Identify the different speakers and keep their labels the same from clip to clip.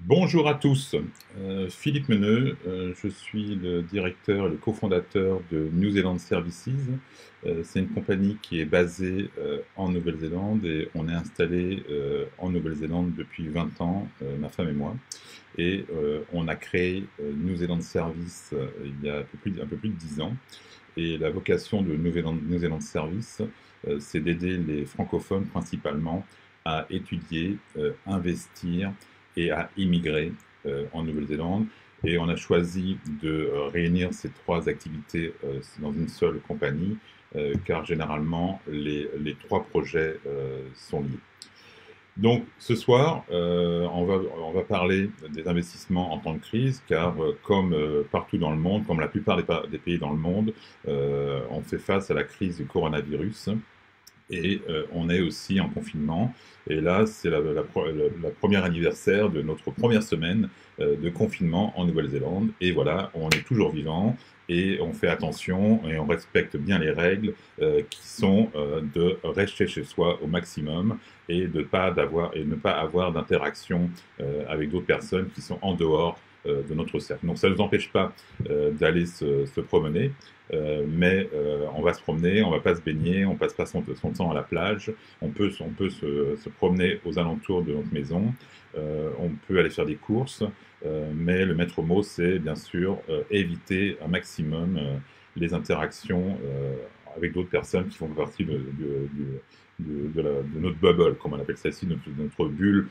Speaker 1: Bonjour à tous, Philippe Meneux, je suis le directeur et le cofondateur de New Zealand Services. C'est une compagnie qui est basée en Nouvelle-Zélande et on est installé en Nouvelle-Zélande depuis 20 ans, ma femme et moi. Et on a créé New Zealand Services il y a un peu plus de 10 ans. Et la vocation de New Zealand Services, c'est d'aider les francophones principalement à étudier, investir et à immigrer en Nouvelle-Zélande. Et on a choisi de réunir ces trois activités dans une seule compagnie, car généralement les trois projets sont liés. Donc ce soir, on va parler des investissements en temps de crise, car comme partout dans le monde, comme la plupart des pays dans le monde, on fait face à la crise du coronavirus. Et on est aussi en confinement. Et là, c'est la première anniversaire de notre première semaine de confinement en Nouvelle-Zélande. Et voilà, on est toujours vivant et on fait attention et on respecte bien les règles qui sont de rester chez soi au maximum et de ne pas avoir d'interaction avec d'autres personnes qui sont en dehors de notre cercle. Donc ça ne nous empêche pas d'aller se promener, mais on va se promener, on va pas se baigner, on passe pas son temps à la plage, on peut se promener aux alentours de notre maison, on peut aller faire des courses, mais le maître mot c'est bien sûr éviter un maximum les interactions avec d'autres personnes qui font partie de notre bubble, comme on appelle ça ici, notre bulle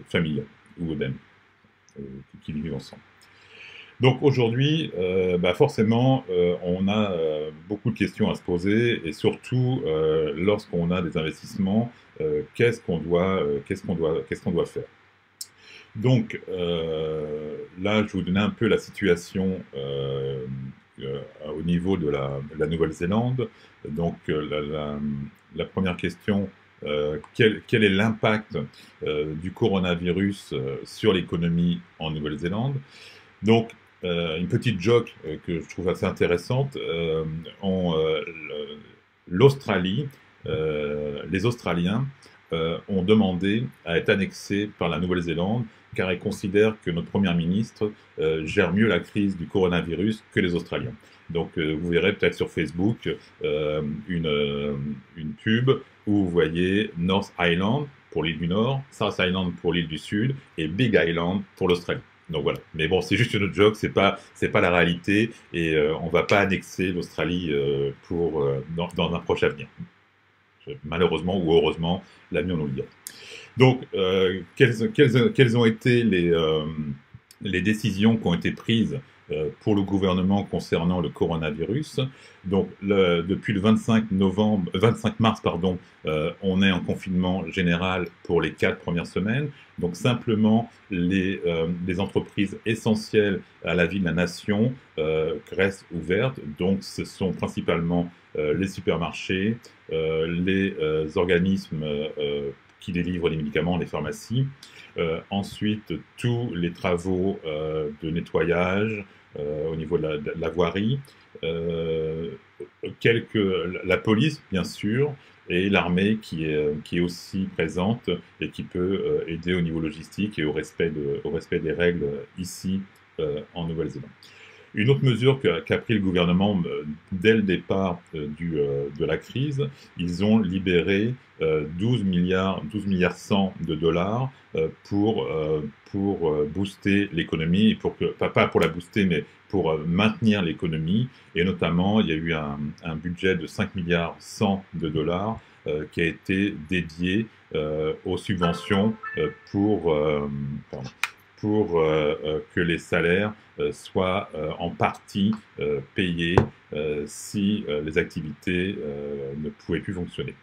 Speaker 1: familiale ou d'amis qui vivent ensemble. Donc aujourd'hui, forcément, on a beaucoup de questions à se poser et surtout lorsqu'on a des investissements, qu'est-ce qu'on doit faire. Donc là, je vous donne un peu la situation au niveau de la Nouvelle-Zélande. Donc la première question, quel est l'impact du coronavirus sur l'économie en Nouvelle-Zélande? Donc, une petite joke que je trouve assez intéressante, l'Australie, les Australiens ont demandé à être annexés par la Nouvelle-Zélande car ils considèrent que notre Premier ministre gère mieux la crise du coronavirus que les Australiens. Donc vous verrez peut-être sur Facebook une pub où vous voyez North Island pour l'île du Nord, South Island pour l'île du Sud et Big Island pour l'Australie. Donc voilà. Mais bon, c'est juste une autre joke, c'est pas la réalité, et on va pas annexer l'Australie dans un proche avenir. Malheureusement ou heureusement, l'avenir nous le dira. Donc, quelles ont été les décisions qui ont été prises pour le gouvernement concernant le coronavirus? Donc, depuis le 25 mars, pardon, on est en confinement général pour les 4 premières semaines. Donc, simplement, les entreprises essentielles à la vie de la nation restent ouvertes. Donc, ce sont principalement les supermarchés, les organismes qui délivrent les médicaments, les pharmacies. Ensuite, tous les travaux de nettoyage au niveau de la voirie. La police, bien sûr, et l'armée qui est aussi présente et qui peut aider au niveau logistique et au respect des règles ici en Nouvelle-Zélande. Une autre mesure qu'a pris le gouvernement dès le départ de la crise, ils ont libéré 12 milliards 100 de dollars pour booster l'économie, et pas pour la booster, mais pour maintenir l'économie. Et notamment, il y a eu un budget de 5 milliards 100 de dollars qui a été dédié aux subventions pour que les salaires soient en partie payés si les activités ne pouvaient plus fonctionner.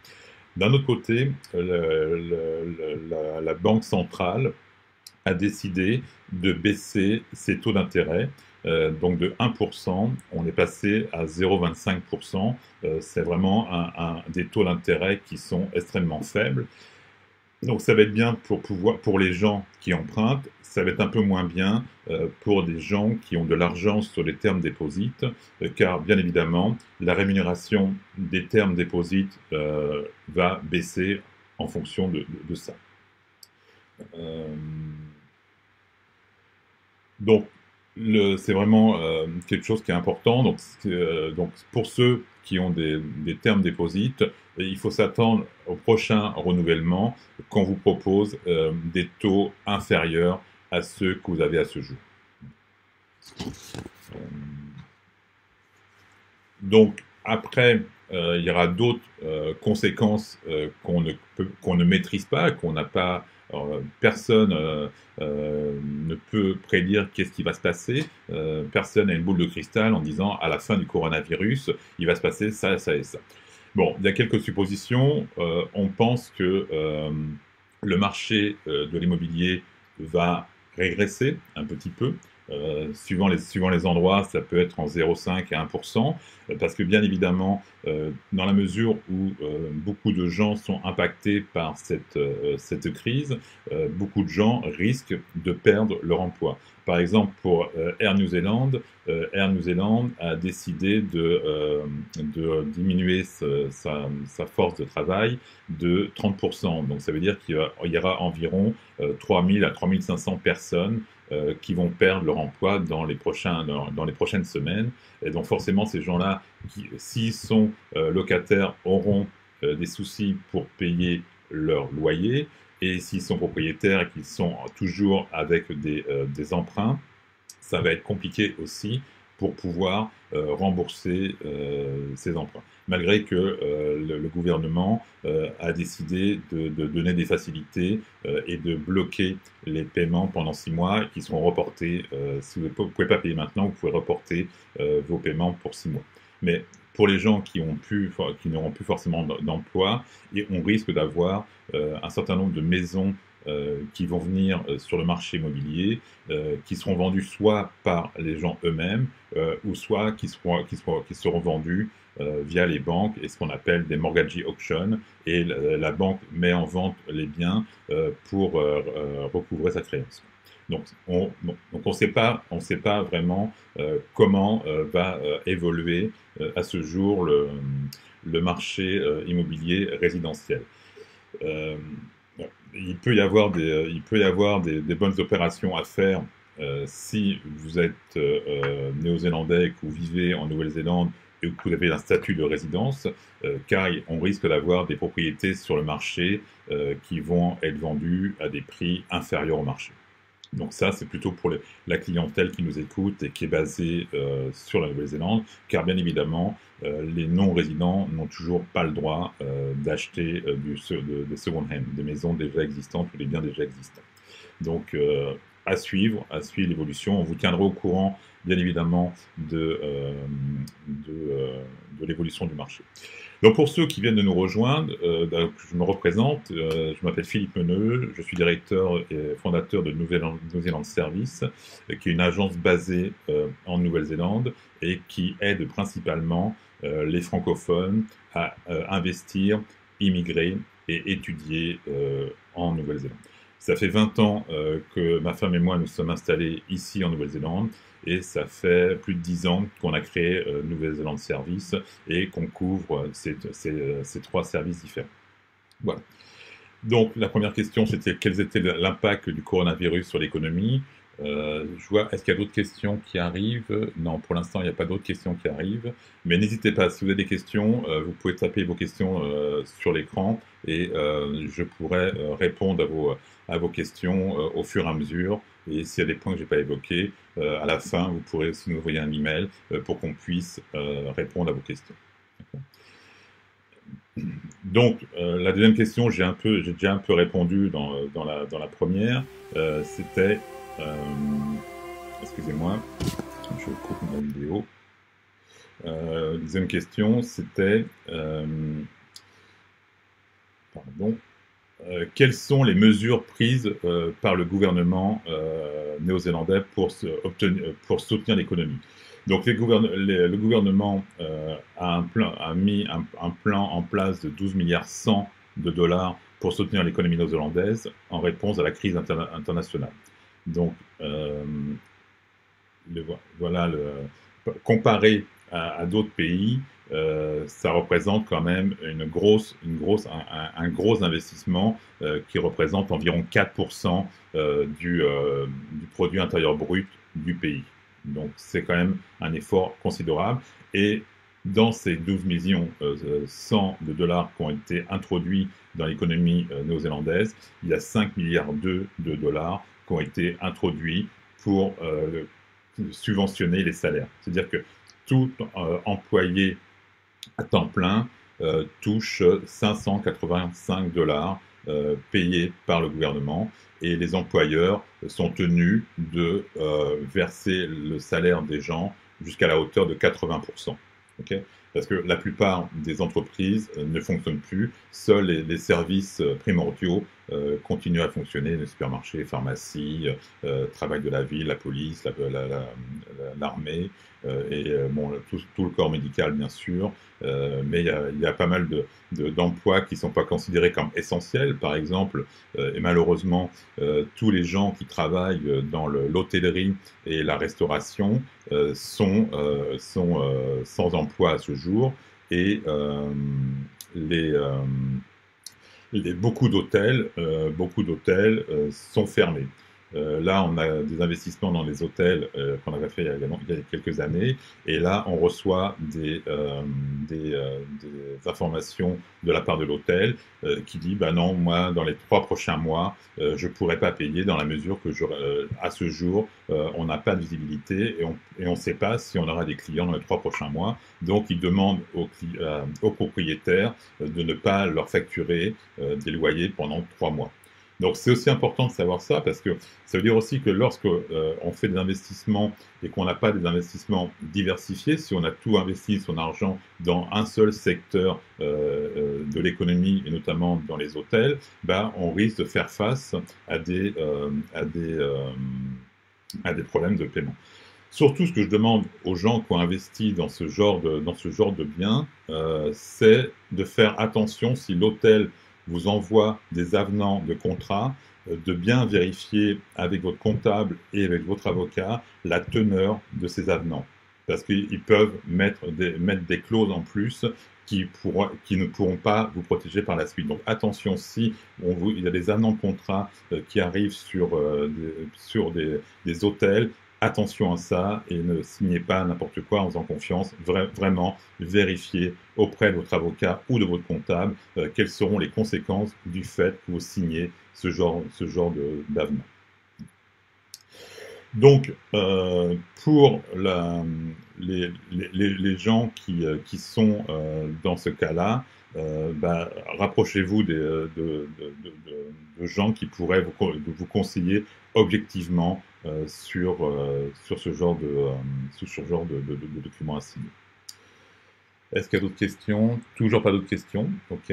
Speaker 1: D'un autre côté, la Banque centrale a décidé de baisser ses taux d'intérêt. Donc de 1%, on est passé à 0,25%. C'est vraiment des taux d'intérêt qui sont extrêmement faibles. Donc ça va être bien pour les gens qui empruntent, ça va être un peu moins bien pour des gens qui ont de l'argent sur les termes déposites, car bien évidemment, la rémunération des termes déposites va baisser en fonction de ça. Donc, c'est vraiment quelque chose qui est important. Donc pour ceux qui ont des termes déposites, il faut s'attendre au prochain renouvellement qu'on vous propose des taux inférieurs à ceux que vous avez à ce jour. Euh, donc après, il y aura d'autres conséquences qu'on ne maîtrise pas, qu'on n'a pas. Personne ne peut prédire qu'est-ce qui va se passer. Personne n'a une boule de cristal en disant à la fin du coronavirus, il va se passer ça, ça et ça. Bon, il y a quelques suppositions. On pense que le marché de l'immobilier va régresser un petit peu. Suivant les endroits, ça peut être en 0,5 à 1%, parce que bien évidemment, dans la mesure où beaucoup de gens sont impactés par cette crise, beaucoup de gens risquent de perdre leur emploi. Par exemple, pour Air New Zealand, Air New Zealand a décidé de diminuer sa force de travail de 30%. Donc ça veut dire qu'il y aura environ 3000 à 3500 personnes qui vont perdre leur emploi dans les prochaines semaines. Et donc forcément, ces gens-là, s'ils sont locataires, auront des soucis pour payer leur loyer. Et s'ils sont propriétaires et qu'ils sont toujours avec des emprunts, ça va être compliqué aussi pour pouvoir rembourser ces emprunts. Malgré que le gouvernement a décidé de donner des facilités et de bloquer les paiements pendant 6 mois qui seront reportés. Si vous ne pouvez pas payer maintenant, vous pouvez reporter vos paiements pour 6 mois. Mais pour les gens qui n'auront plus forcément d'emploi, et on risque d'avoir un certain nombre de maisons qui vont venir sur le marché immobilier, qui seront vendus soit par les gens eux-mêmes, ou soit qui seront vendus via les banques et ce qu'on appelle des mortgage auctions. Et la banque met en vente les biens pour recouvrer sa créance. Donc on ne sait pas vraiment comment va évoluer à ce jour le marché immobilier résidentiel. Euh, il peut y avoir des bonnes opérations à faire si vous êtes néo-zélandais et que vous vivez en Nouvelle-Zélande et que vous avez un statut de résidence, car on risque d'avoir des propriétés sur le marché qui vont être vendues à des prix inférieurs au marché. Donc ça, c'est plutôt pour la clientèle qui nous écoute et qui est basée sur la Nouvelle-Zélande, car bien évidemment, les non-résidents n'ont toujours pas le droit d'acheter des second hand, des maisons déjà existantes ou des biens déjà existants. Donc à suivre l'évolution. On vous tiendra au courant, bien évidemment, de l'évolution du marché. Donc pour ceux qui viennent de nous rejoindre, je me représente, je m'appelle Philippe Meneux, je suis directeur et fondateur de New Zealand Service, qui est une agence basée en Nouvelle-Zélande et qui aide principalement les francophones à investir, immigrer et étudier en Nouvelle-Zélande. Ça fait 20 ans que ma femme et moi nous sommes installés ici en Nouvelle-Zélande et ça fait plus de 10 ans qu'on a créé Nouvelle-Zélande Service et qu'on couvre ces 3 services différents. Voilà. Donc la première question c'était quel était l'impact du coronavirus sur l'économie. Je vois, est-ce qu'il y a d'autres questions qui arrivent? Non, pour l'instant, il n'y a pas d'autres questions qui arrivent. Mais n'hésitez pas, si vous avez des questions, vous pouvez taper vos questions sur l'écran et je pourrai répondre à vos questions au fur et à mesure. Et s'il y a des points que je n'ai pas évoqués, à la fin, vous pourrez aussi nous envoyer un email pour qu'on puisse répondre à vos questions. Donc, la deuxième question, j'ai déjà un peu répondu dans la première. C'était excusez-moi, je coupe ma vidéo. Deuxième question, c'était pardon, quelles sont les mesures prises par le gouvernement néo-zélandais pour soutenir l'économie? Donc le gouvernement a mis un plan en place de 12 milliards 100 de dollars pour soutenir l'économie néo-zélandaise en réponse à la crise internationale. Donc, voilà, comparé à d'autres pays, ça représente quand même un gros investissement qui représente environ 4% du produit intérieur brut du pays. Donc c'est quand même un effort considérable. Et dans ces 12 millions 100 de dollars qui ont été introduits dans l'économie néo-zélandaise, il y a 5 milliards de dollars qui ont été introduits pour subventionner les salaires. C'est-à-dire que tout employé à temps plein touche 585 dollars payés par le gouvernement et les employeurs sont tenus de verser le salaire des gens jusqu'à la hauteur de 80%. Okay, parce que la plupart des entreprises ne fonctionnent plus, seuls les services primordiaux continuent à fonctionner, les supermarchés, pharmacies, travail de la ville, la police, l'armée et bon, tout le corps médical bien sûr, mais il y a pas mal d'emplois qui ne sont pas considérés comme essentiels, par exemple, et malheureusement, tous les gens qui travaillent dans l'hôtellerie et la restauration sont sans emploi à ce jour et beaucoup d'hôtels sont fermés. Là, on a des investissements dans les hôtels qu'on avait fait il y a quelques années, et là, on reçoit des informations de la part de l'hôtel qui dit, bah non, moi, dans les 3 prochains mois, je pourrais pas payer dans la mesure que à ce jour, on n'a pas de visibilité et on ne sait pas si on aura des clients dans les 3 prochains mois. Donc, ils demandent aux propriétaires de ne pas leur facturer des loyers pendant 3 mois. Donc c'est aussi important de savoir ça parce que ça veut dire aussi que lorsque on fait des investissements et qu'on n'a pas des investissements diversifiés, si on a tout investi son argent dans un seul secteur de l'économie et notamment dans les hôtels, bah, on risque de faire face à des problèmes de paiement. Surtout, ce que je demande aux gens qui ont investi dans ce genre de biens, c'est de faire attention si l'hôtel vous envoie des avenants de contrat, de bien vérifier avec votre comptable et avec votre avocat la teneur de ces avenants. Parce qu'ils peuvent mettre des clauses en plus qui ne pourront pas vous protéger par la suite. Donc attention, si il y a des avenants de contrat qui arrivent sur des hôtels, attention à ça et ne signez pas n'importe quoi en faisant confiance. Vraiment, vérifiez auprès de votre avocat ou de votre comptable quelles seront les conséquences du fait que vous signez ce genre d'avenant. Donc, pour les gens qui sont dans ce cas-là, bah, rapprochez-vous de gens qui pourraient vous conseiller objectivement sur ce genre de documents à signer. Est-ce qu'il y a d'autres questions? Toujours pas d'autres questions. Ok.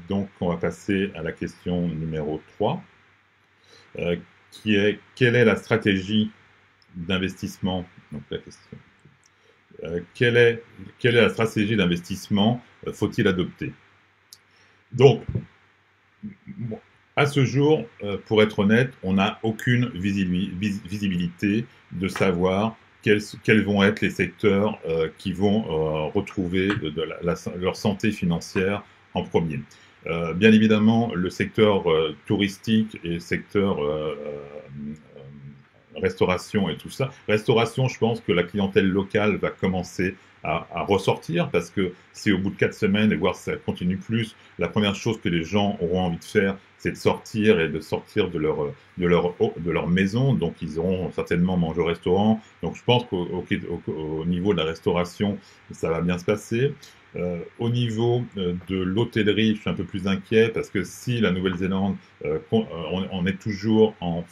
Speaker 1: Donc, on va passer à la question numéro 3, qui est quelle est la stratégie d'investissement? Donc, la question. Quelle est la stratégie d'investissement faut-il adopter? Donc, à ce jour, pour être honnête, on n'a aucune visibilité de savoir quels vont être les secteurs qui vont retrouver leur santé financière en premier. Bien évidemment, le secteur touristique et le secteur restauration et tout ça. Restauration, je pense que la clientèle locale va commencer à ressortir parce que si au bout de 4 semaines et voir si ça continue plus, la première chose que les gens auront envie de faire, c'est de sortir et de sortir de leur maison. Donc ils auront certainement mangé au restaurant. Donc je pense qu'au niveau de la restauration, ça va bien se passer. Au niveau de l'hôtellerie, je suis un peu plus inquiet parce que si la Nouvelle-Zélande, on est toujours en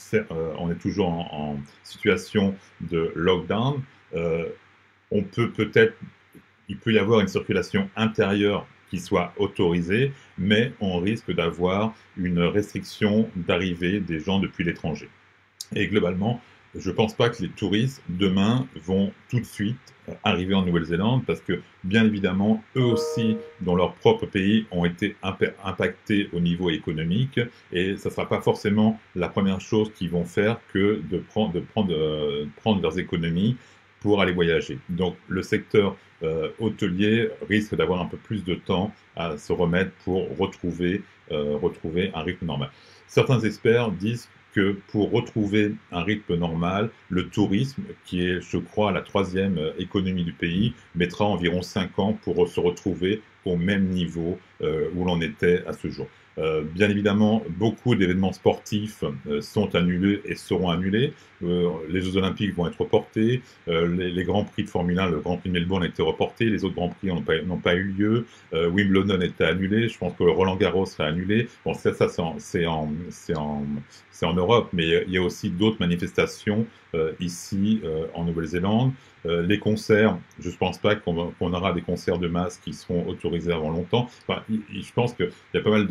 Speaker 1: situation de lockdown, il peut y avoir une circulation intérieure qui soit autorisée, mais on risque d'avoir une restriction d'arrivée des gens depuis l'étranger. Et globalement, je ne pense pas que les touristes, demain, vont tout de suite arriver en Nouvelle-Zélande parce que, bien évidemment, eux aussi, dans leur propre pays, ont été impactés au niveau économique et ça ne sera pas forcément la première chose qu'ils vont faire que de prendre leurs économies pour aller voyager. Donc, le secteur hôtelier risque d'avoir un peu plus de temps à se remettre pour retrouver un rythme normal. Certains experts disent que pour retrouver un rythme normal, le tourisme, qui est, je crois, la troisième économie du pays, mettra environ 5 ans pour se retrouver au même niveau où l'on était à ce jour. Bien évidemment, beaucoup d'événements sportifs sont annulés et seront annulés. Les Jeux Olympiques vont être reportés. Les Grands Prix de Formule 1, le Grand Prix de Melbourne a été reporté. Les autres Grands Prix n'ont pas eu lieu. Wimbledon était annulé. Je pense que Roland Garros sera annulé. Bon, ça c'est en Europe, mais il y a aussi d'autres manifestations ici en Nouvelle-Zélande. Les concerts, je ne pense pas qu'on aura des concerts de masse qui seront autorisés avant longtemps. Enfin, je pense qu'il y a pas mal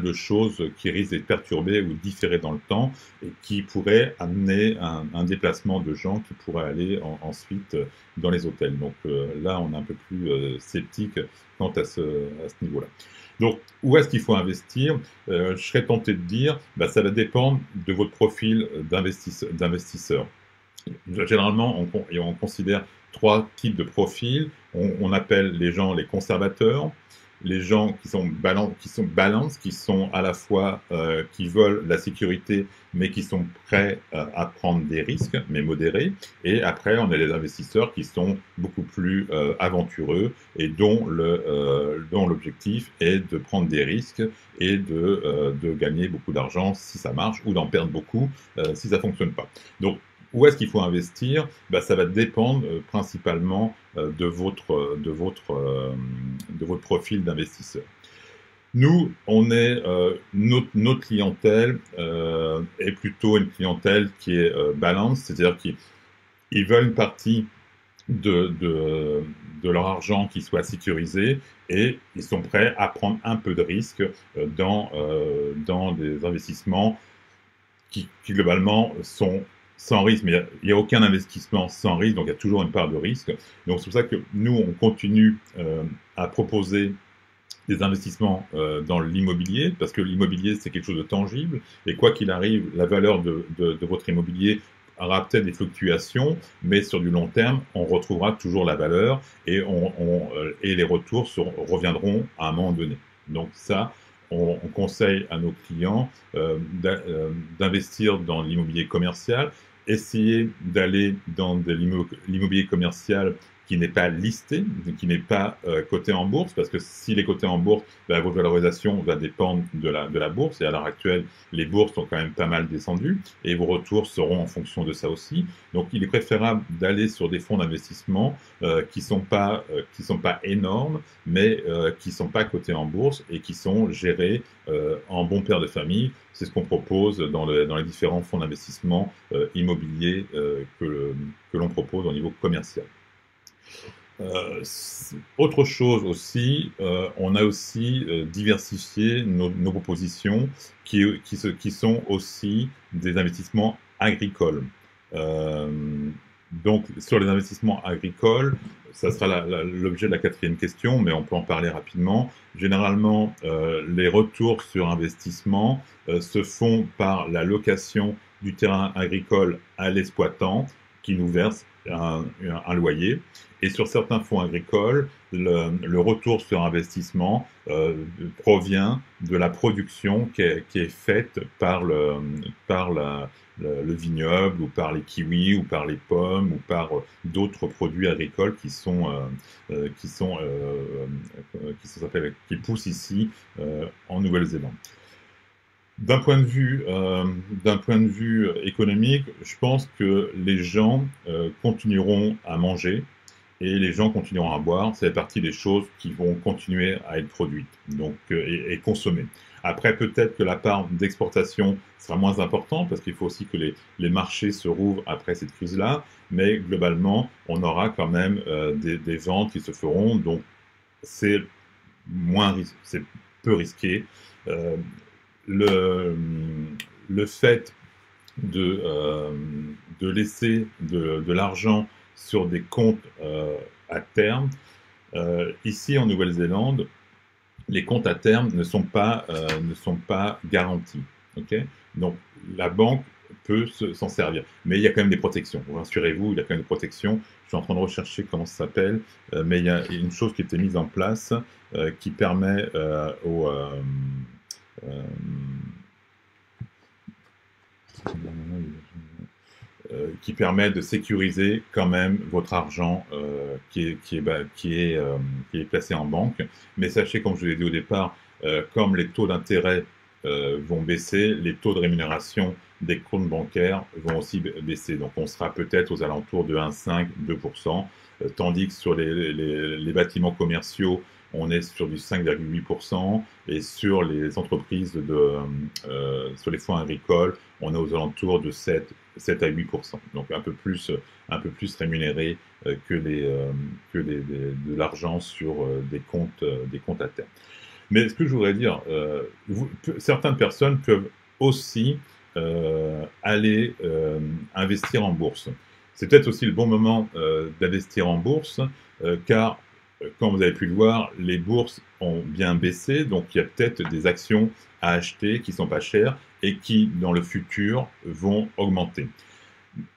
Speaker 1: de choses qui risquent d'être perturbées ou différées dans le temps et qui pourraient amener un déplacement de gens qui pourraient aller ensuite dans les hôtels. Donc là, on est un peu plus sceptique quant à ce niveau-là. Donc, où est-ce qu'il faut investir? Je serais tenté de dire, bah, ça va dépendre de votre profil d'investisseur. Généralement, on considère 3 types de profils. On appelle les gens les conservateurs, les gens qui sont balance, qui sont à la fois qui veulent la sécurité, mais qui sont prêts à prendre des risques, mais modérés. Et après, on a les investisseurs qui sont beaucoup plus aventureux et dont l'objectif est de prendre des risques et de gagner beaucoup d'argent si ça marche, ou d'en perdre beaucoup si ça fonctionne pas. Donc, où est-ce qu'il faut investir? Bah, ça va dépendre principalement de votre profil d'investisseur. Nous, notre clientèle est plutôt une clientèle qui est balance, c'est-à-dire qu'ils veulent une partie de leur argent qui soit sécurisé et ils sont prêts à prendre un peu de risque dans des investissements qui globalement sont sans risque, mais il n'y a aucun investissement sans risque, donc il y a toujours une part de risque. Donc c'est pour ça que nous, on continue à proposer des investissements dans l'immobilier, parce que l'immobilier, c'est quelque chose de tangible, et quoi qu'il arrive, la valeur de votre immobilier aura peut-être des fluctuations, mais sur du long terme, on retrouvera toujours la valeur, et les retours reviendront à un moment donné. Donc ça, on conseille à nos clients d'investir dans l'immobilier commercial, essayer d'aller dans de l'immobilier commercial qui n'est pas listé, qui n'est pas coté en bourse, parce que s'il est coté en bourse, ben, votre valorisation va dépendre de la bourse, et à l'heure actuelle, les bourses sont quand même pas mal descendues, et vos retours seront en fonction de ça aussi. Donc il est préférable d'aller sur des fonds d'investissement qui sont pas énormes, mais qui sont pas cotés en bourse, et qui sont gérés en bon père de famille. C'est ce qu'on propose dans les différents fonds d'investissement immobiliers que l'on propose au niveau commercial. Autre chose aussi, on a aussi diversifié nos propositions qui sont aussi des investissements agricoles. Donc sur les investissements agricoles, ça sera l'objet de la 4e question, mais on peut en parler rapidement. Généralement, les retours sur investissement se font par la location du terrain agricole à l'exploitant qui nous verse un loyer. Et sur certains fonds agricoles, le retour sur investissement provient de la production qui est faite par le vignoble, ou par les kiwis, ou par les pommes, ou par d'autres produits agricoles qui poussent ici en Nouvelle-Zélande. D'un point de vue économique, je pense que les gens continueront à manger et les gens continueront à boire. C'est partie des choses qui vont continuer à être produites donc, et consommées. Après, peut-être que la part d'exportation sera moins importante parce qu'il faut aussi que les marchés se rouvrent après cette crise-là. Mais globalement, on aura quand même des ventes qui se feront. Donc, c'est peu risqué. Le fait de laisser de l'argent sur des comptes à terme, ici en Nouvelle-Zélande, les comptes à terme ne sont pas garantis. Okay, donc la banque peut s'en servir, mais il y a quand même des protections. Rassurez-vous, il y a quand même des protections. Je suis en train de rechercher comment ça s'appelle, mais il y a une chose qui a été mise en place qui permet qui permet de sécuriser quand même votre argent qui est placé en banque. Mais sachez, comme je vous l'ai dit au départ, comme les taux d'intérêt vont baisser, les taux de rémunération des comptes bancaires vont aussi baisser. Donc on sera peut-être aux alentours de 1,5, 2%, tandis que sur les bâtiments commerciaux, on est sur du 5,8%, et sur les entreprises sur les fonds agricoles, on est aux alentours de 7 à 8%. Donc un peu plus rémunéré de l'argent sur des comptes à terme. Mais ce que je voudrais dire, certaines personnes peuvent aussi aller investir en bourse. C'est peut-être aussi le bon moment d'investir en bourse, car, comme vous avez pu le voir, les bourses ont bien baissé, donc il y a peut-être des actions à acheter qui ne sont pas chères et qui, dans le futur, vont augmenter.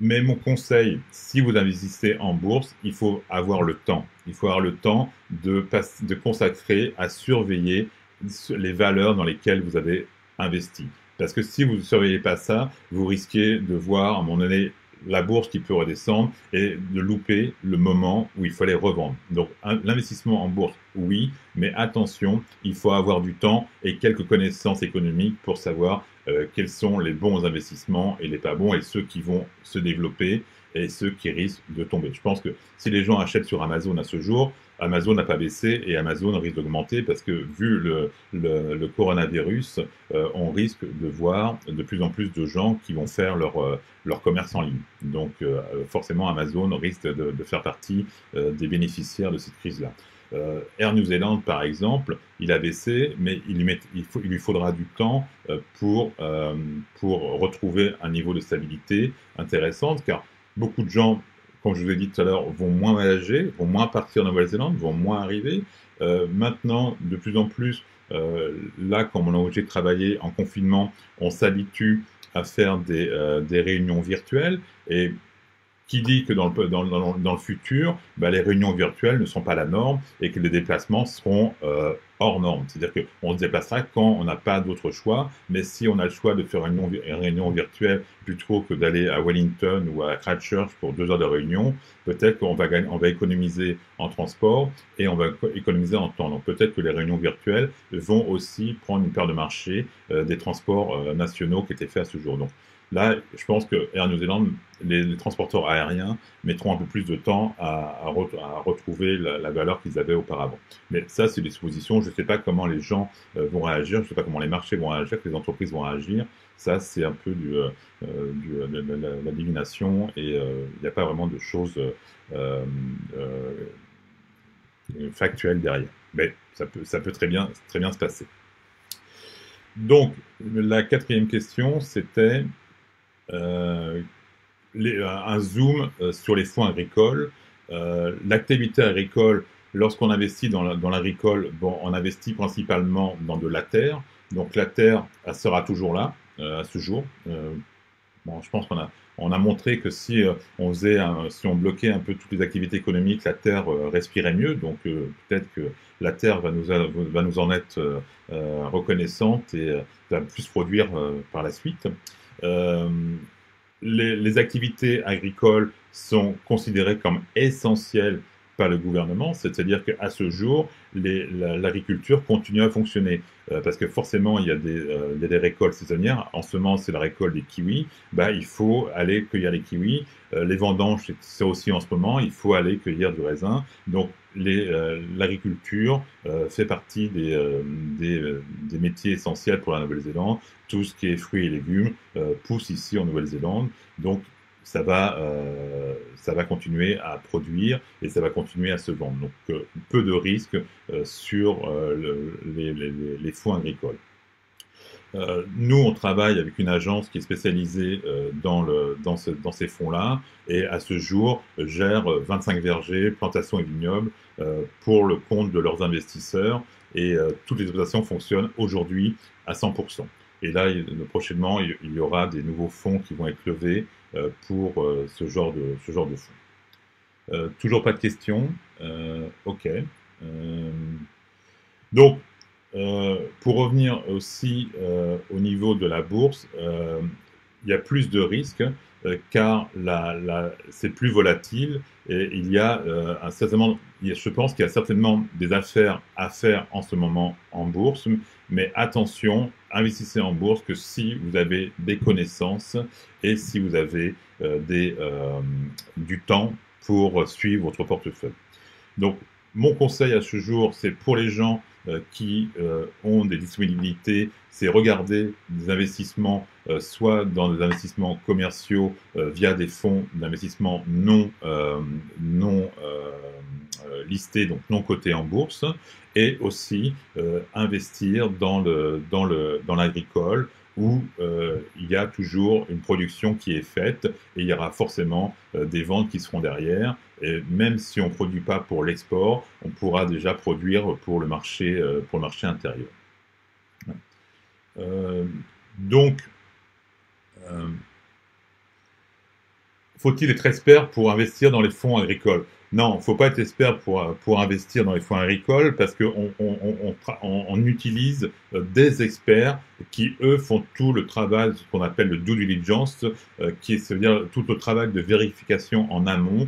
Speaker 1: Mais mon conseil, si vous investissez en bourse, il faut avoir le temps. Il faut avoir le temps de consacrer à surveiller les valeurs dans lesquelles vous avez investi. Parce que si vous ne surveillez pas ça, vous risquez de voir à un moment donné la bourse qui peut redescendre et de louper le moment où il fallait revendre. Donc l'investissement en bourse, oui, mais attention, il faut avoir du temps et quelques connaissances économiques pour savoir quels sont les bons investissements et les pas bons, et ceux qui vont se développer et ceux qui risquent de tomber. Je pense que si les gens achètent sur Amazon à ce jour, Amazon n'a pas baissé et Amazon risque d'augmenter parce que, vu le coronavirus, on risque de voir de plus en plus de gens qui vont faire leur commerce en ligne. Donc forcément, Amazon risque de faire partie des bénéficiaires de cette crise-là. Air New Zealand, par exemple, il a baissé, mais il lui faudra du temps pour retrouver un niveau de stabilité intéressant, car beaucoup de gens, comme je vous ai dit tout à l'heure, vont moins voyager, vont moins partir en Nouvelle-Zélande, vont moins arriver. Maintenant, de plus en plus, là, comme on est obligé de travailler en confinement, on s'habitue à faire des réunions virtuelles, et qui dit que dans le futur, les réunions virtuelles ne sont pas la norme et que les déplacements seront hors norme. C'est-à-dire qu'on se déplacera quand on n'a pas d'autre choix, mais si on a le choix de faire une réunion virtuelle plutôt que d'aller à Wellington ou à Christchurch pour 2 heures de réunion, peut-être qu'on va économiser en transport et on va économiser en temps. Donc peut-être que les réunions virtuelles vont aussi prendre une part de marché des transports nationaux qui étaient faits à ce jour. Donc là, je pense que Air New Zealand, les transporteurs aériens mettront un peu plus de temps à retrouver la valeur qu'ils avaient auparavant. Mais ça, c'est des suppositions. Je ne sais pas comment les gens vont réagir, je ne sais pas comment les marchés vont réagir, que les entreprises vont réagir. Ça, c'est un peu de la divination, et il n'y a pas vraiment de choses factuelles derrière. Mais ça peut très bien se passer. Donc, la 4e question, c'était un zoom sur les fonds agricoles. L'activité agricole, lorsqu'on investit dans l'agricole, on investit principalement dans de la terre. Donc la terre, elle sera toujours là à ce jour. Je pense qu'on a montré que si on bloquait un peu toutes les activités économiques, la terre respirait mieux. Donc peut-être que la terre va nous en être reconnaissante et va plus produire par la suite. Les activités agricoles sont considérées comme essentielles par le gouvernement, c'est-à-dire qu'à ce jour, l'agriculture continue à fonctionner, parce que forcément, il y a des récoltes saisonnières. En ce moment, c'est la récolte des kiwis. Il faut aller cueillir les kiwis. Les vendanges, c'est aussi en ce moment, il faut aller cueillir du raisin. Donc, l'agriculture fait partie des métiers essentiels pour la Nouvelle-Zélande. Tout ce qui est fruits et légumes pousse ici en Nouvelle-Zélande. Donc, ça va continuer à produire et ça va continuer à se vendre. Donc, peu de risques sur les fonds agricoles. Nous, on travaille avec une agence qui est spécialisée dans ces fonds-là, et à ce jour gère 25 vergers, plantations et vignobles pour le compte de leurs investisseurs, et toutes les opérations fonctionnent aujourd'hui à 100%. Et là, prochainement, il y aura des nouveaux fonds qui vont être levés pour ce genre de fonds. Toujours pas de questions. Ok. Donc, pour revenir aussi au niveau de la bourse, il y a plus de risques car c'est plus volatile et il y a je pense qu'il y a certainement des affaires à faire en ce moment en bourse, mais attention, investissez en bourse que si vous avez des connaissances et si vous avez du temps pour suivre votre portefeuille. Donc, mon conseil à ce jour, c'est pour les gens qui ont des disponibilités, c'est regarder des investissements, soit dans des investissements commerciaux via des fonds d'investissement non listés, donc non cotés en bourse, et aussi investir dans l'agricole où il y a toujours une production qui est faite et il y aura forcément des ventes qui seront derrière. Et même si on ne produit pas pour l'export, on pourra déjà produire pour le marché intérieur. Euh, donc, euh, faut-il être expert pour investir dans les fonds agricoles? Non, il ne faut pas être expert pour investir dans les fonds agricoles parce qu'on utilise des experts qui, eux, font tout le travail, ce qu'on appelle le due diligence, c'est-à-dire tout le travail de vérification en amont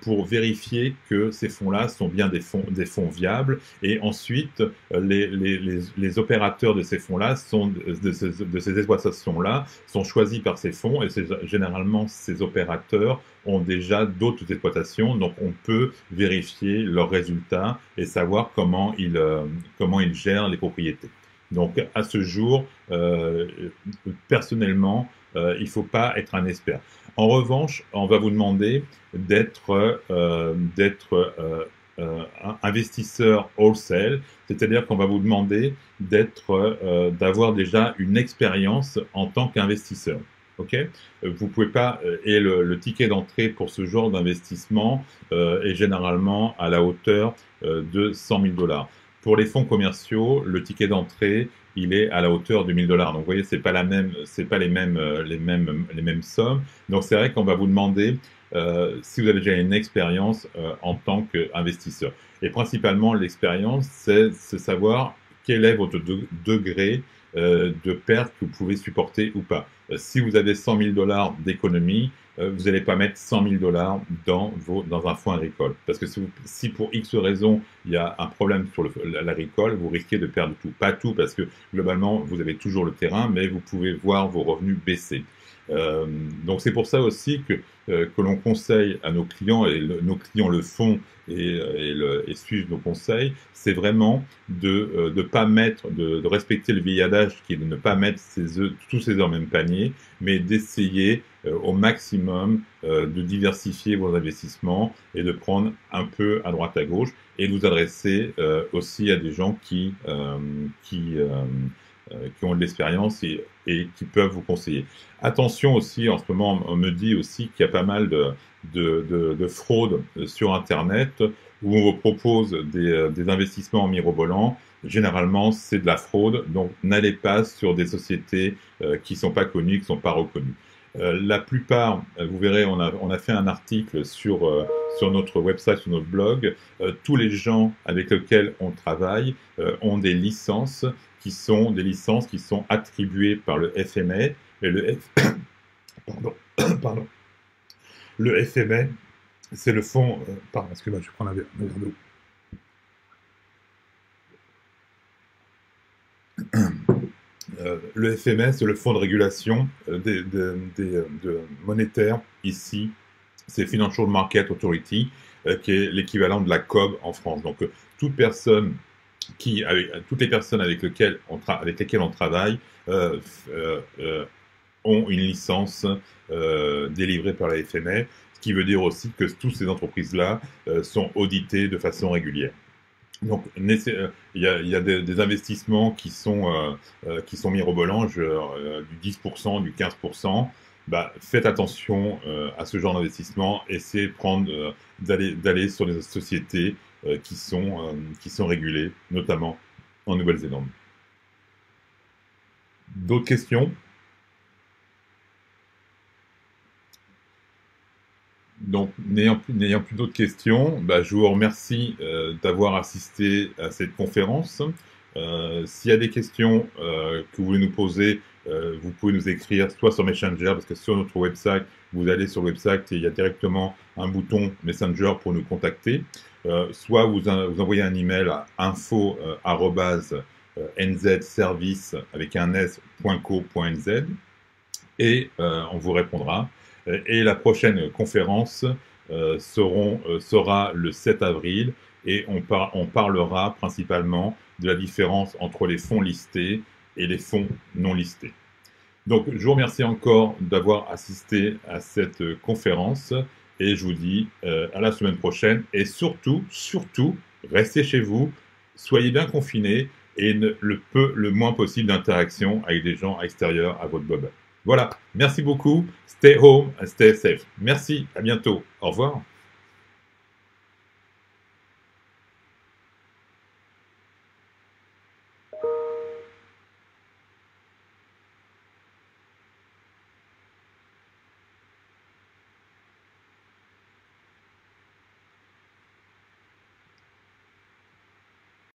Speaker 1: pour vérifier que ces fonds-là sont bien des fonds viables. Et ensuite, les opérateurs de ces fonds-là, de ces exploitations-là, sont choisis par ces fonds et généralement ces opérateurs ont déjà d'autres exploitations, donc on peut vérifier leurs résultats et savoir comment ils gèrent les propriétés. Donc à ce jour, personnellement, il ne faut pas être un expert. En revanche, on va vous demander d'être investisseur wholesale, c'est-à-dire qu'on va vous demander d'avoir déjà une expérience en tant qu'investisseur. Ok, vous pouvez pas et le ticket d'entrée pour ce genre d'investissement est généralement à la hauteur de 100 000 $. Pour les fonds commerciaux, le ticket d'entrée il est à la hauteur de 1 000 $. Donc vous voyez, c'est pas les mêmes sommes. Donc c'est vrai qu'on va vous demander si vous avez déjà une expérience en tant qu'investisseur. Et principalement l'expérience, c'est savoir quel est votre degré de perte que vous pouvez supporter ou pas. Si vous avez 100 000 $ d'économie, vous n'allez pas mettre 100 000 $ dans un fonds agricole. Parce que si pour X raison, il y a un problème sur l'agricole, vous risquez de perdre tout. Pas tout, parce que globalement, vous avez toujours le terrain, mais vous pouvez voir vos revenus baisser. Donc c'est pour ça aussi que l'on conseille à nos clients, et nos clients le font et suivent nos conseils, c'est vraiment de pas mettre, de respecter le vieil adage qui est de ne pas mettre tous ses œufs dans le même panier, mais d'essayer au maximum de diversifier vos investissements et de prendre un peu à droite à gauche et de vous adresser aussi à des gens qui ont de l'expérience et qui peuvent vous conseiller. Attention aussi, en ce moment, on me dit aussi qu'il y a pas mal de fraudes sur Internet où on vous propose des investissements en mirobolant. Généralement, c'est de la fraude, donc n'allez pas sur des sociétés qui sont pas connues, qui sont pas reconnues. La plupart, vous verrez, on a fait un article sur notre website, sur notre blog. Tous les gens avec lesquels on travaille ont des licences qui sont attribuées par le FMA. Et pardon. Le FMA, c'est le fonds. Pardon, excusez-moi, je prends un verre d'eau. Le FMA, c'est le fonds de régulation monétaire. Ici, c'est Financial Market Authority, qui est l'équivalent de la COB en France. Donc, toutes les personnes avec lesquelles on travaille ont une licence délivrée par la FMA, ce qui veut dire aussi que toutes ces entreprises-là sont auditées de façon régulière. Donc, il y a des investissements qui sont mirobolants, du 10%, du 15%. Bah, faites attention à ce genre d'investissement. Essayez d'aller sur des sociétés qui sont régulées, notamment en Nouvelle-Zélande. D'autres questions? Donc, n'ayant plus d'autres questions, bah, je vous remercie d'avoir assisté à cette conférence. S'il y a des questions que vous voulez nous poser, vous pouvez nous écrire soit sur Messenger, parce que sur notre website, vous allez sur le website et il y a directement un bouton Messenger pour nous contacter. Soit vous envoyez un email à info@nzservice avec un s.co.nz et on vous répondra. Et la prochaine conférence sera le 7 avril et on parlera principalement de la différence entre les fonds listés et les fonds non listés. Donc, je vous remercie encore d'avoir assisté à cette conférence et je vous dis à la semaine prochaine. Et surtout, restez chez vous, soyez bien confinés et le moins possible d'interaction avec des gens extérieurs à votre bubble. Voilà, merci beaucoup. Stay home and stay safe. Merci, à bientôt. Au revoir.